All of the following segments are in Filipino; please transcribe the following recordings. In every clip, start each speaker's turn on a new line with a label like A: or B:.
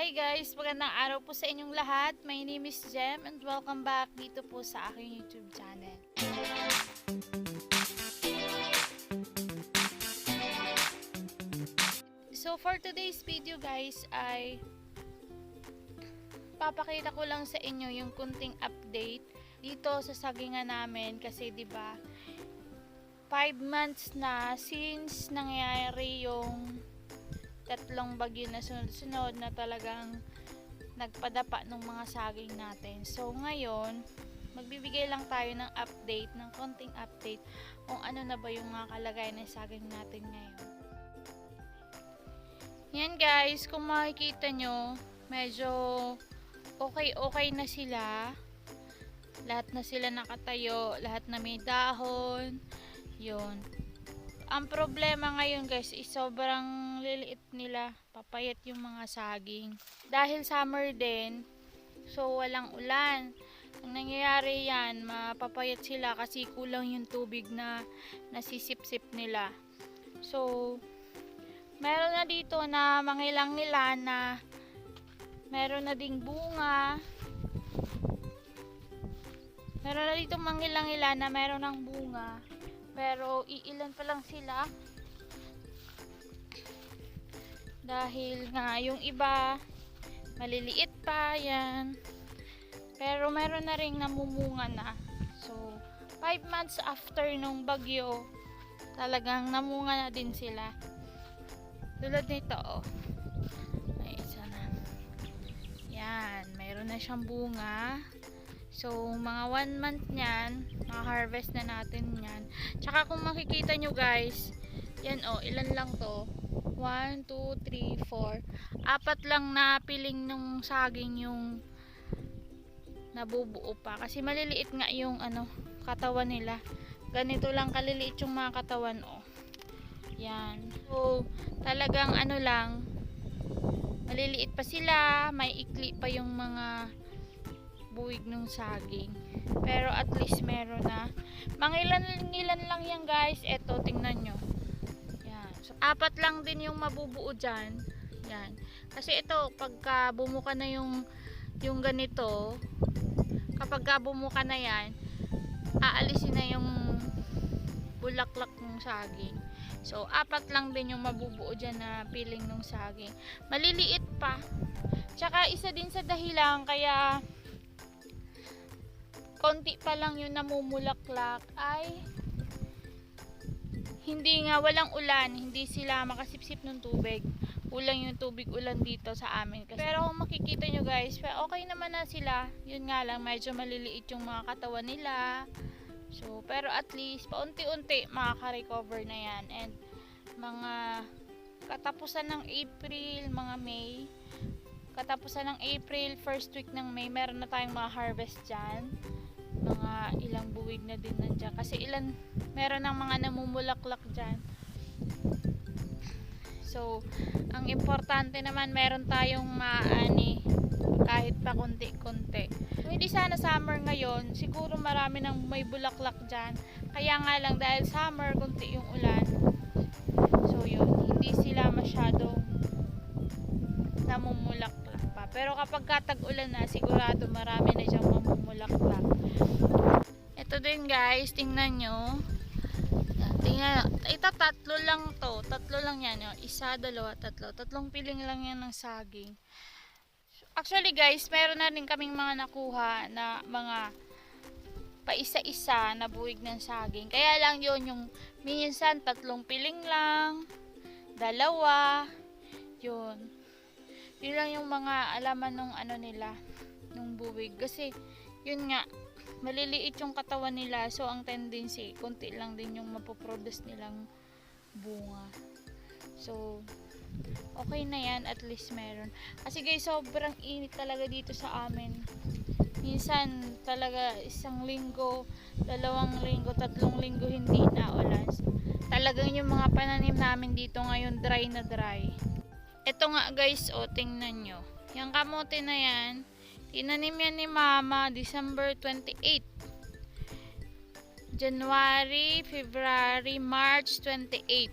A: Hi guys! Magandang araw po sa inyong lahat. My name is Jem and welcome back dito po sa aking YouTube channel. So for today's video guys ay papakita ko lang sa inyo yung kunting update dito sa sagingan namin kasi 'di ba 5 months na since nangyari yung tatlong bagyo na sunod-sunod na talagang nagpadapa ng mga saging natin. So ngayon, magbibigay lang tayo ng update, ng konting update kung ano na ba yung mga kalagayan ng saging natin ngayon. Yan guys, kung makikita nyo, medyo okay na sila. Lahat na sila nakatayo, lahat na may dahon. Yun. Ang problema ngayon guys is sobrang liliit nila, papayat yung mga saging. Dahil summer din, so walang ulan. Ang nangyayari yan, mapapayat sila kasi kulang yung tubig na nasisip-sip nila. So, meron na dito na mangilang-ngilan na meron na ding bunga. Meron na dito mangilang-ngilan na meron ng bunga. Pero iilan pa lang sila dahil nga yung iba maliliit pa yan, pero meron na ring namumunga na. So 5 months after nung bagyo talagang namunga na din sila, tulad nito oh. May isa na yan, meron na siyang bunga. So, mga 1 month niyan, maka-harvest na natin yan. Tsaka kung makikita nyo guys, yan o, ilan lang to? 1, 2, 3, 4. Apat lang na piling nung saging yung nabubuo pa. Kasi maliliit nga yung katawan nila. Ganito lang kaliliit yung mga katawan o. Yan. So, talagang lang, maliliit pa sila, may ikli pa yung mga buwig ng saging, pero at least meron na. Mangilan lang yan guys. Eto, tingnan nyo yan. So, 4 lang din yung mabubuo dyan yan. Kasi ito, pagka bumuka na yung ganito, kapag bumuka na yan, aalisin na yung bulaklak ng saging. So 4 lang din yung mabubuo dyan na piling ng saging, maliliit pa. Tsaka isa din sa dahilan kaya konti pa lang yung namumulaklak ay hindi nga, walang ulan, hindi sila makasipsip ng tubig. Kulang yung tubig ulan dito sa amin kasi. Pero kung makikita nyo guys, okay naman na sila. Yun nga lang, medyo maliliit yung mga katawan nila. So, pero at least paunti-unti makaka-recover na yan. And mga katapusan ng April, mga May, katapusan ng April, first week ng May, meron na tayong mga harvest dyan. Mga ilang buwig na din nandiyan kasi meron ng mga namumulaklak dyan. So ang importante naman meron tayong maani kahit pa konti-konti. Kung hindi sana summer ngayon, siguro marami nang may bulaklak dyan. Kaya nga lang dahil summer, konti yung ulan, so yun, hindi sila masyadong namumulaklak pa. Pero kapag tag-ulan na, sigurado marami na diyang mamumulaklak. Ito din guys, tingnan nyo. Ito 3 lang to. 3 lang yan. 1, 2, 3. 3 piling lang yan ng saging. Actually guys, meron na rin kaming mga nakuha na mga paisa-isa na buwig ng saging. Kaya lang yun, yung minsan 3 piling lang, 2, yun. Yun lang yung mga alaman nung nila, nung buwig. Kasi yun nga, maliliit yung katawan nila, so ang tendency konti lang din yung mapoproduce nilang bunga. So okay na yan, at least meron. Kasi guys, sobrang init talaga dito sa amin. Minsan talaga 1 linggo, 2 linggo, 3 linggo hindi na ulan. Talagang yung mga pananim namin dito ngayon dry na dry. Ito nga guys, tingnan nyo, yung kamote na yan, tinanim yan ni Mama December 28, January, February, March 28.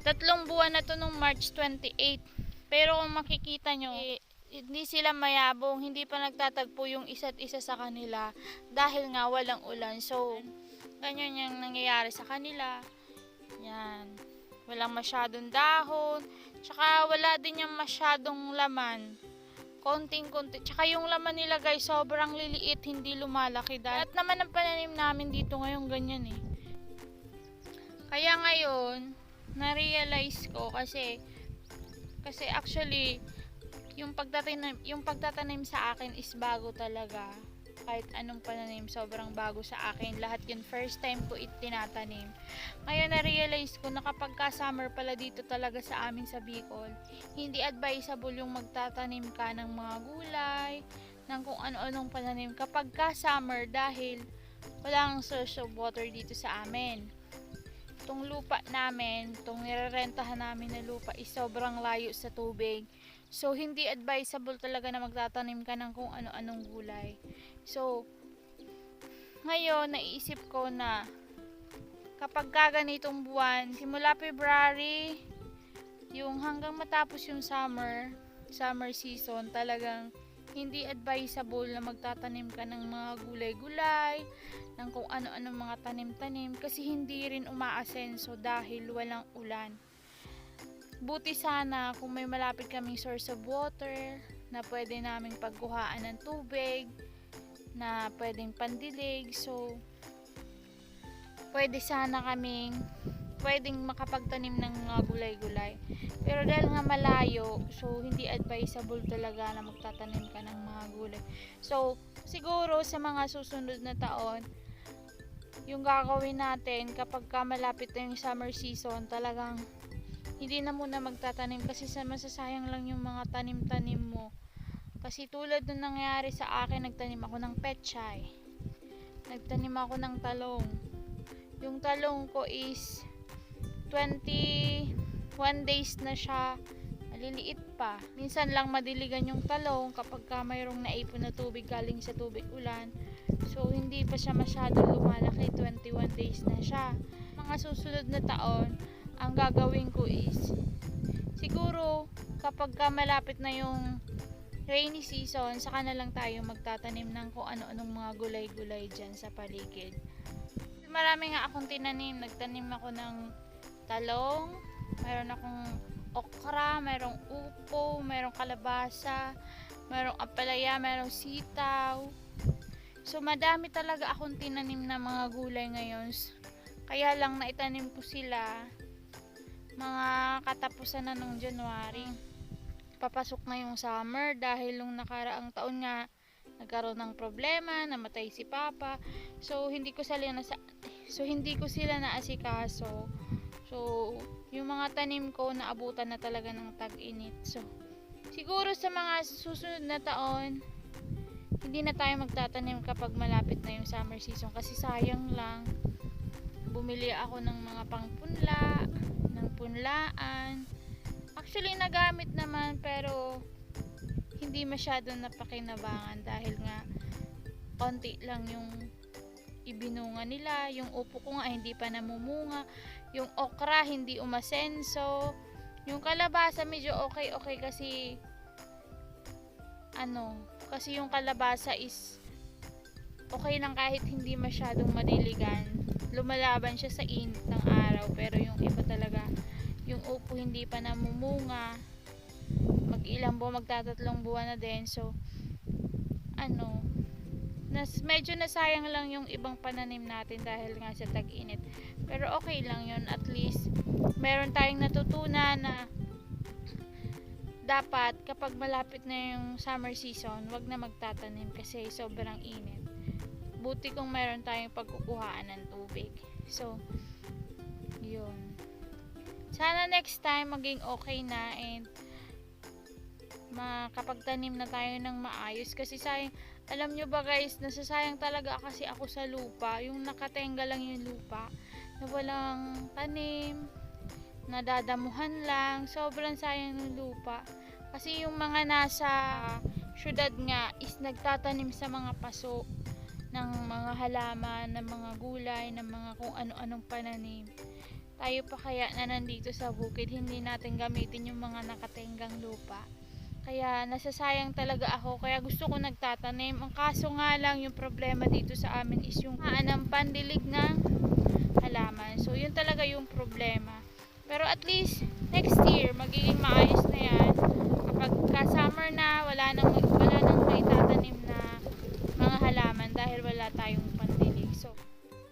A: 3 buwan na to nung March 28. Pero kung makikita nyo, hindi sila mayabong, hindi pa nagtatagpo yung isa't isa sa kanila dahil nga walang ulan. So, ganyan yung nangyayari sa kanila. Yan. Walang masyadong dahon. Tsaka wala din yung masyadong laman. Konting-konti. Tsaka yung laman nila guys, sobrang liliit, hindi lumalaki. At naman ang pananim namin dito ngayon ganyan eh. Kaya ngayon, na-realize ko kasi actually, yung pagtatanim sa akin is bago talaga. Kahit anong pananim, sobrang bago sa akin. Lahat yun, first time ko itinatanim. Ngayon na-realize ko na kapag ka-summer pala dito talaga sa amin sa Bicol, hindi advisable yung magtatanim ka ng mga gulay, ng kung ano-anong pananim kapag ka-summer dahil walang source of water dito sa amin. Itong lupa namin, itong nirerentahan namin na lupa is sobrang layo sa tubig. So, hindi advisable talaga na magtatanim ka ng kung ano-anong gulay. So, ngayon, naisip ko na kapag ganitong buwan, simula February, yung hanggang matapos yung summer season, talagang hindi advisable na magtatanim ka ng mga gulay-gulay, ng kung ano-ano mga tanim-tanim, kasi hindi rin umaasenso dahil walang ulan. Buti sana kung may malapit kaming source of water na pwede naming pagkuhaan ng tubig, na pwedeng pandilig. So, pwede sana kaming pwedeng makapagtanim ng mga gulay-gulay. Pero dahil nga malayo, so hindi advisable talaga na magtatanim ka ng mga gulay. So, siguro sa mga susunod na taon, yung gagawin natin kapag malapit na yung summer season, talagang hindi na muna magtatanim kasi masasayang lang yung mga tanim-tanim mo. Kasi tulad nung nangyari sa akin, nagtanim ako ng pechay. Nagtanim ako ng talong. Yung talong ko is 21 days na siya. Maliliit pa. Minsan lang madiligan yung talong kapag mayroong naipon na tubig galing sa tubig ulan. So, hindi pa siya masyadong lumalaki. 21 days na siya. Mga susunod na taon, ang gagawin ko is siguro kapag malapit na yung rainy season, saka na lang tayo magtatanim ng kung ano-anong mga gulay-gulay dyan sa paligid. Marami nga akong tinanim. Nagtanim ako ng talong, mayroon akong okra, mayroong upo, mayroong kalabasa, mayroong ampalaya, mayroong sitaw. So madami talaga akong tinanim na mga gulay ngayon. Kaya lang naitanim ko sila mga katapusan na nung January. Papasok na yung summer dahil nung nakaraang taon nga nagkaroon ng problema, namatay si Papa. So hindi ko sila naasikaso. So yung mga tanim ko naabutan na talaga ng tag-init. So siguro sa mga susunod na taon, hindi na tayo magtatanim kapag malapit na yung summer season kasi sayang lang. Bumili ako ng mga pangpunla, ng punlaan. Actually nagamit naman pero hindi masyadong napakinabangan dahil nga konti lang yung ibinunga nila. Yung upo ko nga hindi pa namumunga. Yung okra hindi umasenso. Yung kalabasa medyo okay kasi kasi yung kalabasa is okay lang kahit hindi masyadong madiligan. Lumalaban siya sa init ng araw, pero yung iba talaga, yung upo hindi pa namumunga. Mag-ilang buwan, magtatatlong buwan na din. So, medyo nasayang lang yung ibang pananim natin dahil nga sa tag-init. Pero okay lang yun. At least, meron tayong natutunan na dapat kapag malapit na yung summer season, wag na magtatanim kasi sobrang init. Buti kung meron tayong pagkukuhaan ng tubig. So, yun. Sana next time maging okay na and makapagtanim na tayo ng maayos kasi sayang, alam nyo ba guys, nasasayang talaga kasi ako sa lupa, yung nakatenga lang yung lupa na walang tanim, nadadamuhan lang, sobrang sayang ng lupa kasi yung mga nasa syudad nga is nagtatanim sa mga paso ng mga halaman, ng mga gulay, ng mga kung ano-anong pananim. Tayo pa kaya na nandito sa bukid, hindi natin gamitin yung mga nakatenggang lupa. Kaya nasasayang talaga ako, kaya gusto ko nagtatanim. Ang kaso nga lang, yung problema dito sa amin is yung ng pandilig ng halaman. So yun talaga yung problema. Pero at least next year magiging maayos na yan. Kapag summer na, wala nang maitatanim na mga halaman dahil wala tayong pandilig. So,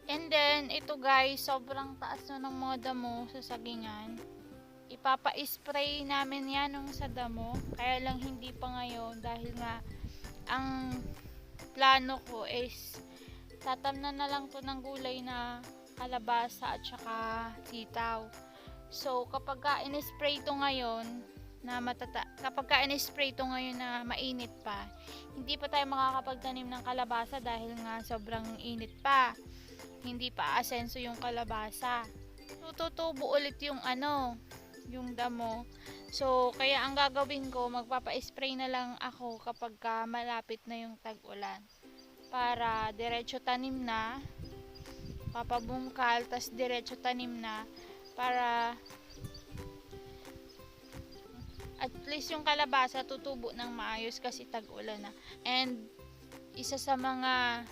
A: and then ito guys, sobrang taas na ng mga damo sa sagingan. Ipapa-spray namin yan nung sa damo, kaya lang hindi pa ngayon dahil nga ang plano ko is tatamnan na lang to ng gulay na kalabasa at saka sitaw. So kapag in-spray to ngayon na in-spray to ngayon na mainit pa, hindi pa tayo makakapagtanim ng kalabasa dahil nga sobrang init pa, hindi pa asenso yung kalabasa. So tutubo ulit yung yung damo. So kaya ang gagawin ko, magpapa-spray na lang ako kapag malapit na yung tag-ulan para diretso tanim na, papabungkal tas diretso tanim na para at least yung kalabasa tutubo ng maayos kasi tag-ulan na. And isa sa mga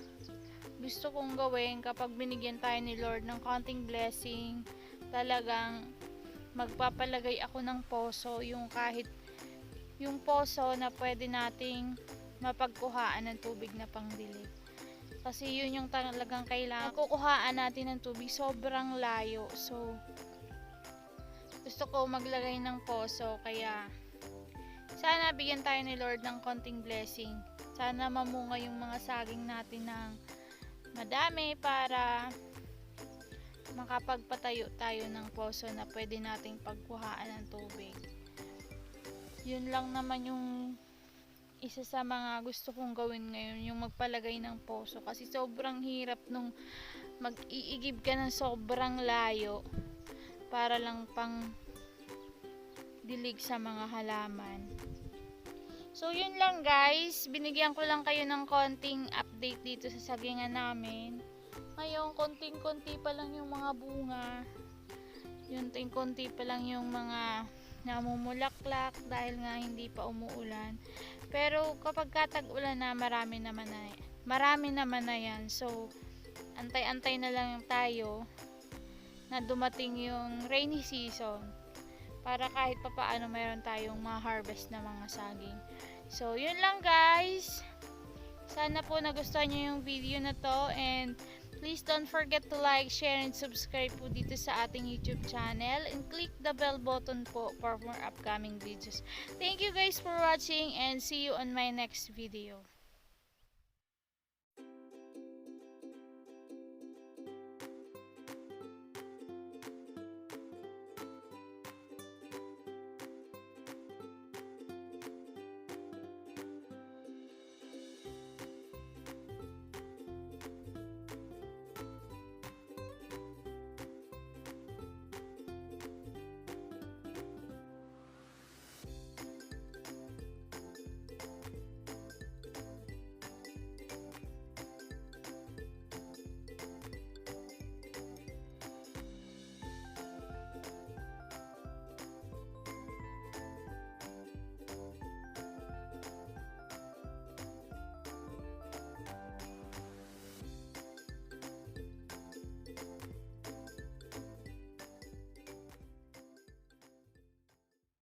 A: gusto kong gawin kapag binigyan tayo ni Lord ng konting blessing, talagang magpapalagay ako ng poso, yung kahit yung poso na pwede nating mapagkuhaan ng tubig na pangdilig. Kasi yun yung talagang kailangan. Kukuhaan natin ng tubig sobrang layo. So gusto ko maglagay ng poso, kaya sana bigyan tayo ni Lord ng konting blessing. Sana mamunga yung mga saging natin ng madami para makapagpatayo tayo ng poso na pwede nating pagkuhaan ng tubig. Yun lang naman yung isa sa mga gusto kong gawin ngayon, yung magpalagay ng poso, kasi sobrang hirap nung mag-iigib ka ng sobrang layo para lang pang dilig sa mga halaman. So yun lang guys, binigyan ko lang kayo ng konting update dito sa sagingan namin. Ngayon, konting-konti pa lang yung mga bunga. Yung konti pa lang yung mga namumulaklak dahil nga hindi pa umuulan. Pero kapag katag-ulan na, marami naman na yan. So, antay-antay na lang tayo na dumating yung rainy season para kahit papaano mayroon tayong ma-harvest na mga saging. So, yun lang guys. Sana po nagustuhan nyo yung video na to, and please don't forget to like, share, and subscribe po dito sa ating YouTube channel, and click the bell button po for more upcoming videos. Thank you guys for watching, and see you on my next video.